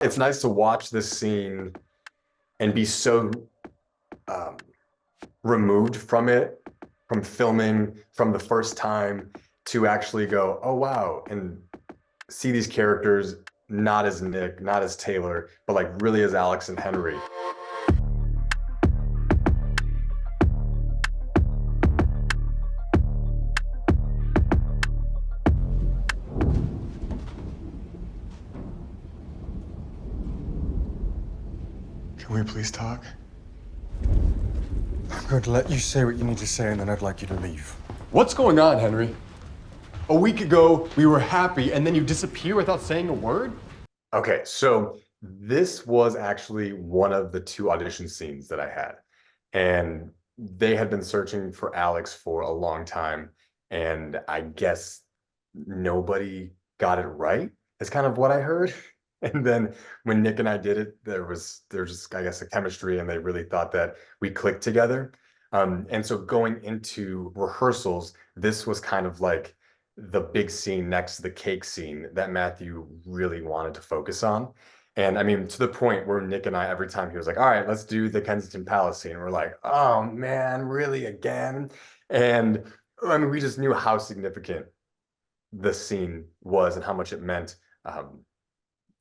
It's nice to watch this scene and be so um, removed from it, from filming, from the first time to actually go, oh wow, and see these characters not as Nick, not as Taylor, but like really as Alex and Henry. Can we please talk? I'm going to let you say what you need to say, and then I'd like you to leave. What's going on, Henry? A week ago, we were happy, and then you disappear without saying a word? Okay, so this was actually one of the two audition scenes that I had. And they had been searching for Alex for a long time. And I guess nobody got it right, is kind of what I heard. And then when Nick and I did it, there's just, I guess, a chemistry, and they really thought that we clicked together. And so going into rehearsals, this was kind of like the big scene next to the cake scene that Matthew really wanted to focus on. And I mean, to the point where Nick and I, every time he was like, all right, let's do the Kensington Palace scene, we're like, oh man, really again? And I mean, we just knew how significant the scene was and how much it meant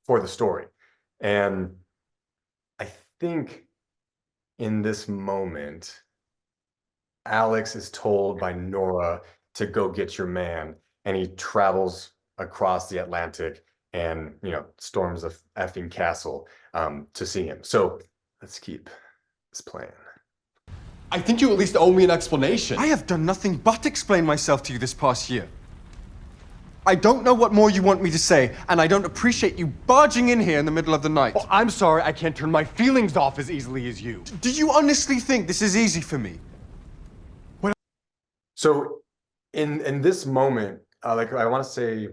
for the story. And I think in this moment, Alex is told by Nora to go get your man, and he travels across the Atlantic and storms a effing castle to see him. So let's keep this plan. I think you at least owe me an explanation. I have done nothing but explain myself to you this past year. I don't know what more you want me to say, and I don't appreciate you barging in here in the middle of the night. Oh, I'm sorry, I can't turn my feelings off as easily as you. Do you honestly think this is easy for me? So in this moment, like I want to say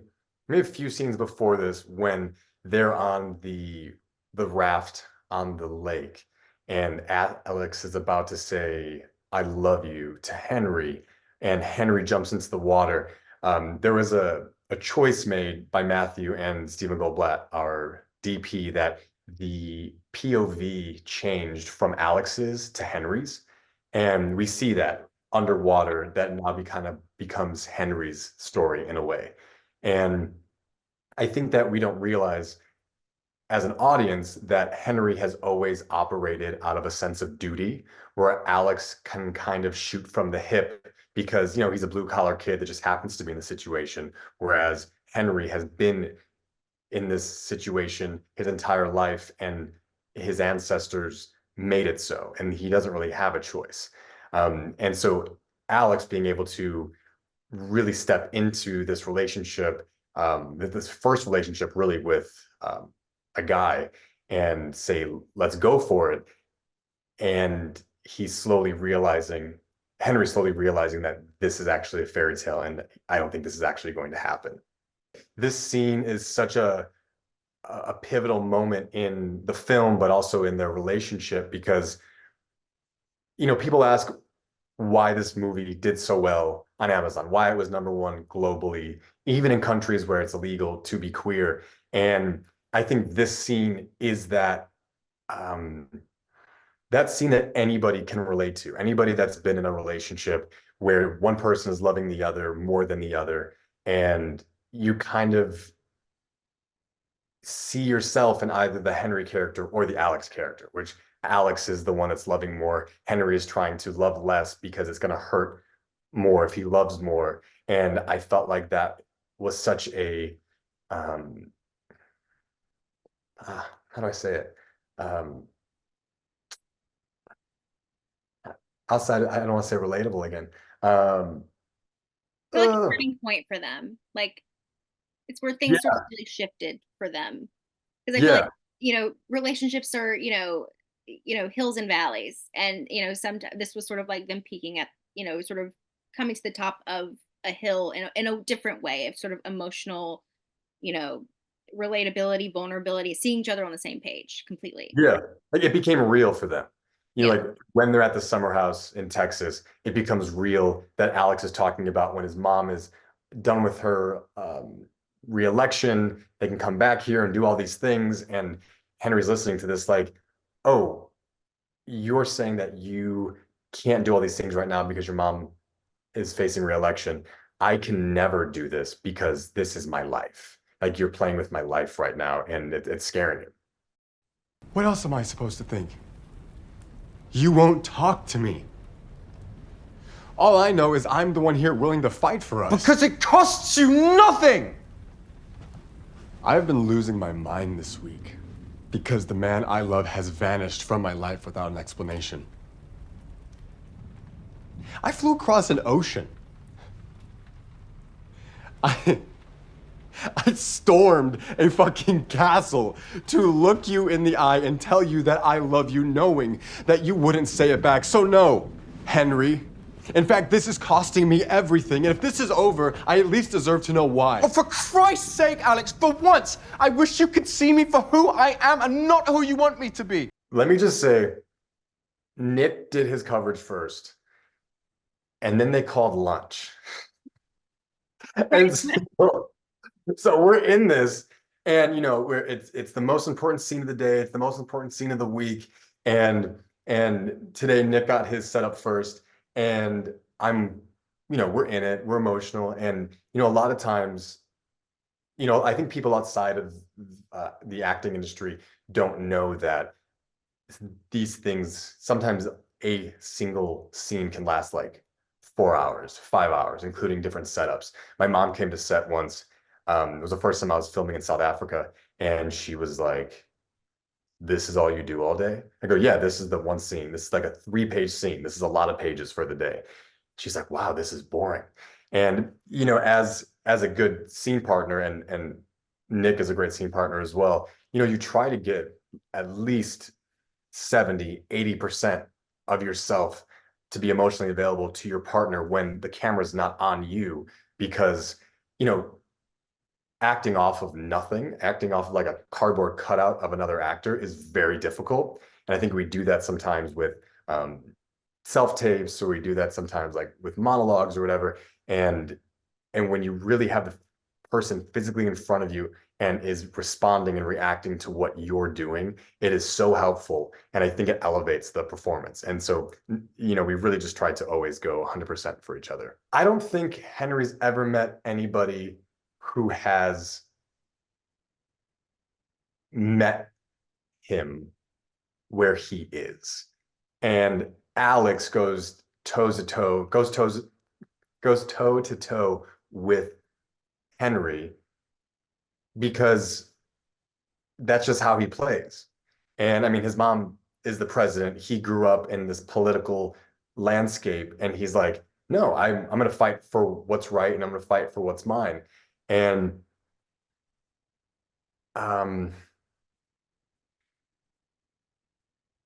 maybe a few scenes before this, when they're on the raft on the lake, and Alex is about to say "I love you" to Henry, and Henry jumps into the water. There was a choice made by Matthew and Stephen Goldblatt, our DP, that the POV changed from Alex's to Henry's, and we see that underwater that now kind of becomes Henry's story in a way. And I think that we don't realize as an audience that Henry has always operated out of a sense of duty, where Alex can kind of shoot from the hip because he's a blue collar kid that just happens to be in the situation, whereas Henry has been in this situation his entire life, and his ancestors made it so, and he doesn't really have a choice. And so Alex being able to really step into this relationship, this first relationship really with a guy, and say, let's go for it. And Henry's slowly realizing that this is actually a fairy tale, and I don't think this is actually going to happen. This scene is such a pivotal moment in the film, but also in their relationship, because people ask why this movie did so well on Amazon, why it was #1 globally, even in countries where it's illegal to be queer. And I think this scene is that scene that anybody can relate to, anybody that's been in a relationship where one person is loving the other more than the other, and you kind of see yourself in either the Henry character or the Alex character, which Alex is the one that's loving more. Henry is trying to love less because it's going to hurt more if he loves more. And I felt like that was such a, how do I say it? Outside, I don't want to say relatable again. I feel like a turning point for them. Like, it's where things sort of really shifted for them. Because I feel like, relationships are, hills and valleys. And, sometimes this was sort of like them peaking at, sort of coming to the top of a hill in a different way of sort of emotional, relatability, vulnerability, seeing each other on the same page completely. Yeah, like it became real for them. Like when they're at the summer house in Texas, it becomes real that Alex is talking about when his mom is done with her re-election, they can come back here and do all these things. And Henry's listening to this, like, oh, you're saying that you can't do all these things right now because your mom is facing re-election. I can never do this because this is my life. Like you're playing with my life right now, and it's scaring him. What else am I supposed to think? You won't talk to me. All I know is I'm the one here willing to fight for us. Because it costs you nothing! I've been losing my mind this week because the man I love has vanished from my life without an explanation. I flew across an ocean. I stormed a fucking castle to look you in the eye and tell you that I love you, knowing that you wouldn't say it back. So no, Henry. In fact, this is costing me everything, and if this is over, I at least deserve to know why. Oh, for Christ's sake, Alex, for once, I wish you could see me for who I am and not who you want me to be. Let me just say, Nick did his coverage first, and then they called lunch. And so we're in this, and you know, it's the most important scene of the day, it's the most important scene of the week, and today Nick got his set up first, and I'm, you know, we're in it, we're emotional, and you know, a lot of times, you know, I think people outside of the acting industry don't know that these things, sometimes a single scene can last like 4 hours, 5 hours, including different setups. My mom came to set once. It was the first time I was filming in South Africa, and she was like, "This is all you do all day?" I go, "Yeah, this is the one scene. This is like a 3-page scene. This is a lot of pages for the day." She's like, "Wow, this is boring." And you know, as a good scene partner, and Nick is a great scene partner as well, you know, you try to get at least 70-80% of yourself to be emotionally available to your partner when the camera's not on you, because you know, acting off of nothing, acting off of like a cardboard cutout of another actor is very difficult. And I think we do that sometimes with self-tapes, or we do that sometimes like with monologues or whatever. And when you really have the person physically in front of you and is responding and reacting to what you're doing, it is so helpful. And I think it elevates the performance. And so, you know, we really just try to always go 100% for each other. I don't think Henry's ever met anybody who has met him where he is. And Alex goes toe to toe with Henry because that's just how he plays. And I mean, his mom is the president. He grew up in this political landscape, and he's like, no, I'm going to fight for what's right, and I'm going to fight for what's mine. And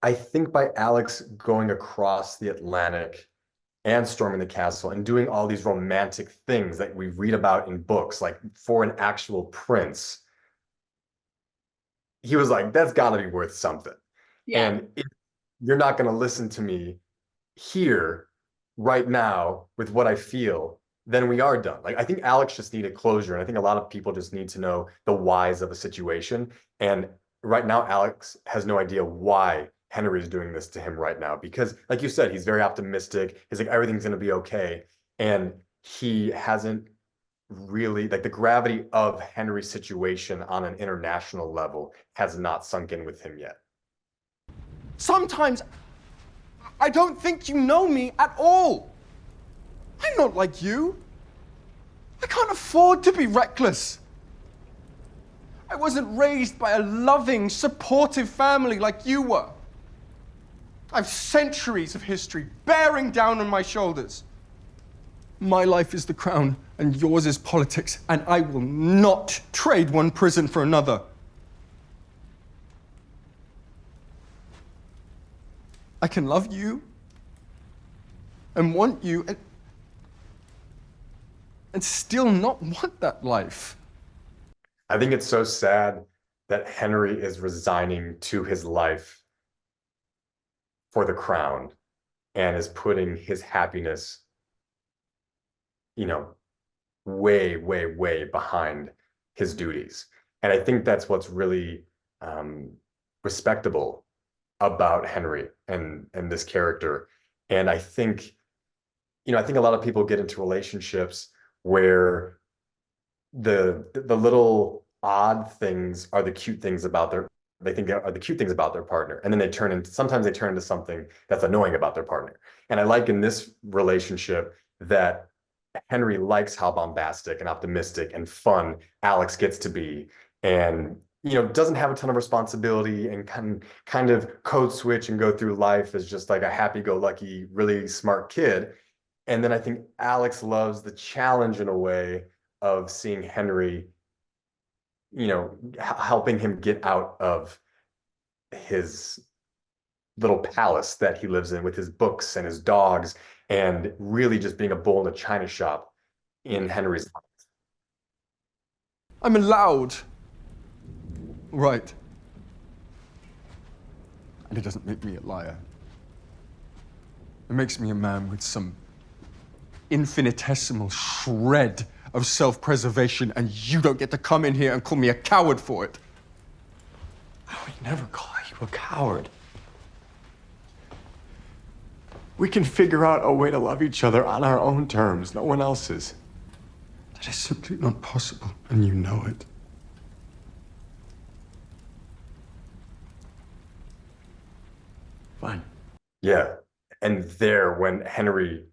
I think by Alex going across the Atlantic and storming the castle and doing all these romantic things that we read about in books, like for an actual prince, he was like, that's got to be worth something. Yeah. And if you're not going to listen to me here right now with what I feel, then we are done. Like, I think Alex just needed closure. And I think a lot of people just need to know the whys of a situation. And right now, Alex has no idea why Henry is doing this to him right now. Because like you said, he's very optimistic. He's like, everything's going to be okay. And he hasn't really, like, the gravity of Henry's situation on an international level has not sunk in with him yet. Sometimes I don't think you know me at all. I'm not like you. I can't afford to be reckless. I wasn't raised by a loving, supportive family like you were. I've centuries of history bearing down on my shoulders. My life is the crown, and yours is politics, and I will not trade one prison for another. I can love you and want you and still not want that life. I think it's so sad that Henry is resigning to his life for the crown and is putting his happiness, you know, way, way, way behind his duties. And I think that's what's really respectable about Henry and this character. And I think, I think a lot of people get into relationships where the little odd things are the cute things about their they think are the cute things about their partner, and then sometimes they turn into something that's annoying about their partner. And I like in this relationship that Henry likes how bombastic and optimistic and fun Alex gets to be, and doesn't have a ton of responsibility and can kind of code switch and go through life as just like a happy-go-lucky, really smart kid. And then I think Alex loves the challenge in a way of seeing Henry, helping him get out of his little palace that he lives in with his books and his dogs, and really just being a bull in a china shop in Henry's life. I'm allowed. Right. And it doesn't make me a liar. It makes me a man with some infinitesimal shred of self-preservation, and you don't get to come in here and call me a coward for it. I would never call you a coward. We can figure out a way to love each other on our own terms, no one else's. That is simply not possible, and you know it. Fine. Yeah. And there, when Henry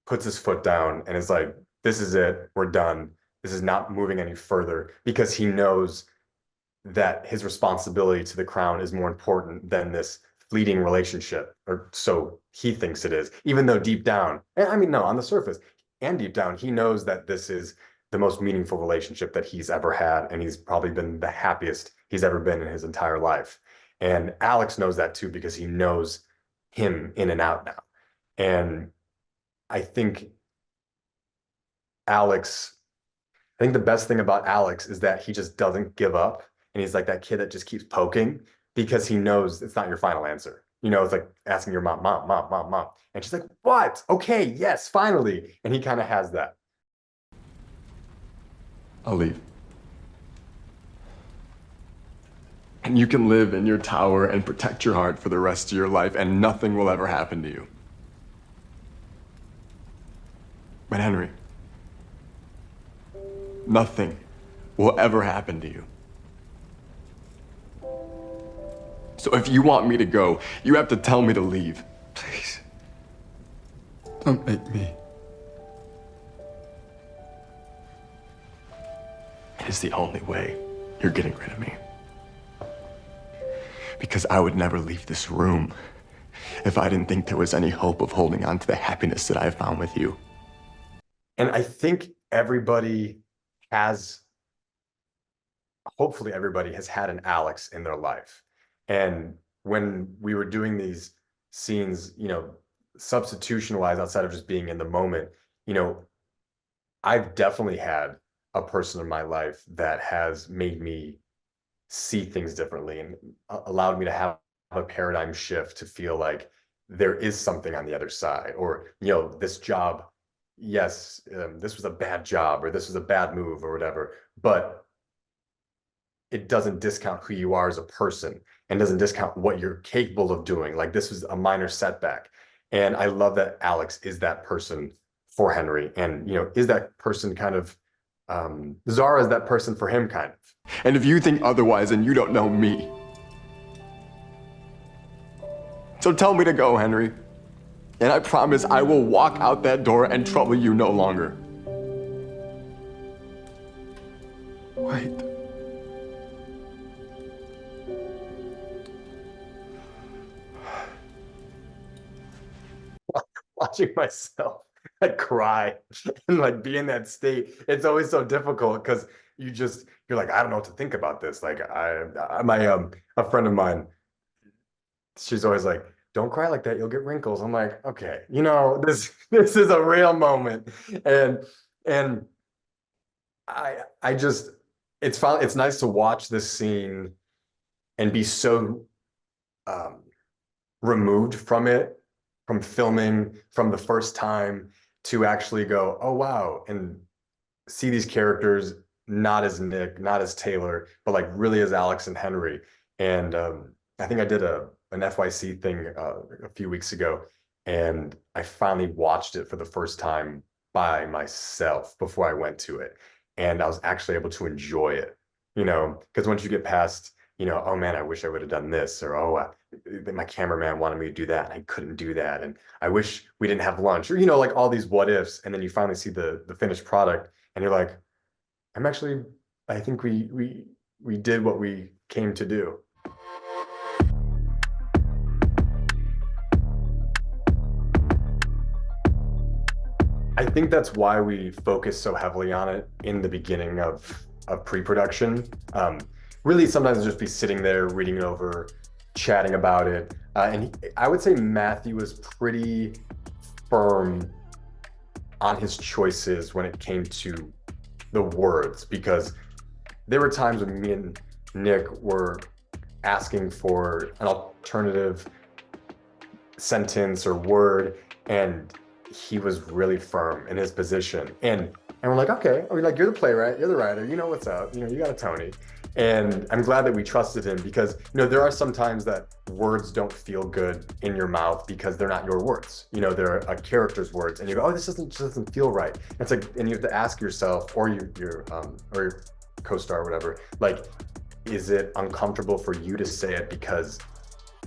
puts his foot down and is like, this is it, we're done. This is not moving any further, because he knows that his responsibility to the crown is more important than this fleeting relationship, or so he thinks it is, even though deep down, I mean, no, on the surface and deep down, he knows that this is the most meaningful relationship that he's ever had, and he's probably been the happiest he's ever been in his entire life. And Alex knows that too, because he knows him in and out now. And I think I think the best thing about Alex is that he just doesn't give up. And he's like that kid that just keeps poking, because he knows it's not your final answer. It's like asking your mom, mom, mom, mom, mom. And she's like, what? Okay, yes, finally. And he kind of has that. I'll leave. And you can live in your tower and protect your heart for the rest of your life, and nothing will ever happen to you. But Henry, nothing will ever happen to you. So if you want me to go, you have to tell me to leave. Please. Don't make me. It is the only way you're getting rid of me. Because I would never leave this room if I didn't think there was any hope of holding on to the happiness that I found with you. And I think hopefully everybody has had an Alex in their life. And when we were doing these scenes, substitution wise, outside of just being in the moment, I've definitely had a person in my life that has made me see things differently and allowed me to have a paradigm shift, to feel like there is something on the other side, or, this job, yes, this was a bad job, or this was a bad move, or whatever, but it doesn't discount who you are as a person, and doesn't discount what you're capable of doing. Like, this was a minor setback. And I love that Alex is that person for Henry, and, is that person kind of, Zara is that person for him, kind of. And if you think otherwise, then you don't know me. So tell me to go, Henry. And I promise I will walk out that door and trouble you no longer. Wait. Watching myself like cry and like be in that state, it's always so difficult, because you're like, I don't know what to think about this. Like, a friend of mine, she's always like, don't cry like that, you'll get wrinkles. I'm like, okay, this is a real moment. And I just, it's nice to watch this scene and be so removed from it, from filming, from the first time, to actually go, oh wow, and see these characters not as Nick, not as Taylor, but like really as Alex and Henry. And I think I did an FYC thing a few weeks ago, and I finally watched it for the first time by myself before I went to it, and I was actually able to enjoy it. Because once you get past, oh man, I wish I would have done this, or oh, my cameraman wanted me to do that, and I couldn't do that, and I wish we didn't have lunch, or like all these what ifs, and then you finally see the finished product, and you're like, I'm actually, I think we did what we came to do. I think that's why we focus so heavily on it in the beginning of pre-production. Really, sometimes just be sitting there reading it over, chatting about it, I would say Matthew was pretty firm on his choices when it came to the words, because there were times when me and Nick were asking for an alternative sentence or word, and he was really firm in his position. And we're like, okay, we're like, you're the playwright, you're the writer, you know what's up, you got a Tony. And I'm glad that we trusted him, because there are some times that words don't feel good in your mouth because they're not your words. They're a character's words, and you go, oh, this doesn't feel right. And it's like, and you have to ask yourself, or your co-star or whatever, like, is it uncomfortable for you to say it because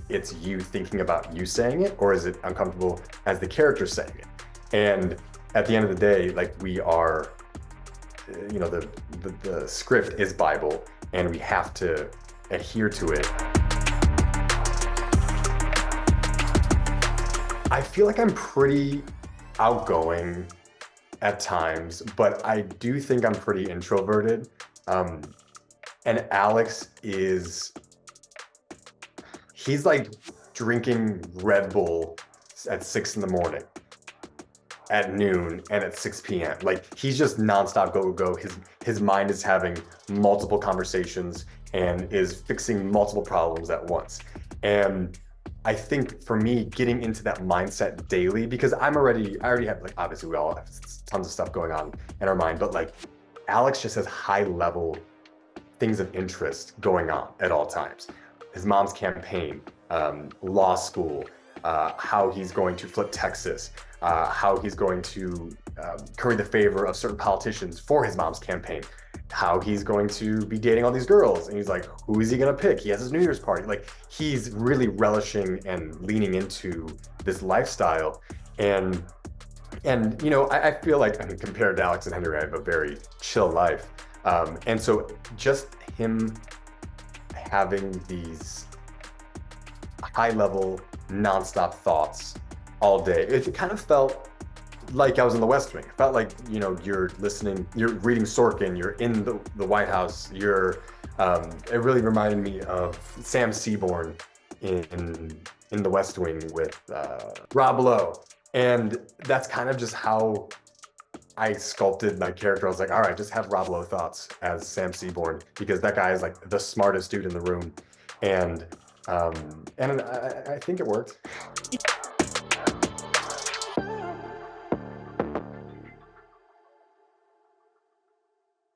it's you thinking about you saying it, or is it uncomfortable as the character saying it? And at the end of the day, like, we are, the script is Bible, and we have to adhere to it. I feel like I'm pretty outgoing at times, but I do think I'm pretty introverted. And Alex he's like drinking Red Bull at 6 in the morning, at noon, and at 6 p.m. Like, he's just nonstop go. His mind is having multiple conversations and is fixing multiple problems at once. And I think for me, getting into that mindset daily, because I already have, like, obviously we all have tons of stuff going on in our mind, but like, Alex just has high level things of interest going on at all times. His mom's campaign, law school, how he's going to flip Texas, how he's going to curry the favor of certain politicians for his mom's campaign, how he's going to be dating all these girls. And he's like, who is he going to pick? He has his New Year's party. Like, he's really relishing and leaning into this lifestyle. And I feel like, compared to Alex and Henry, I have a very chill life. And so just him having these high level, nonstop thoughts all day, it kind of felt like I was in the West Wing. It felt like, you're reading Sorkin, you're in the White House, it really reminded me of Sam Seaborn in the West Wing with Rob Lowe. And that's kind of just how I sculpted my character. I was like, all right, just have Rob Lowe thoughts as Sam Seaborn, because that guy is like the smartest dude in the room. And I think it worked.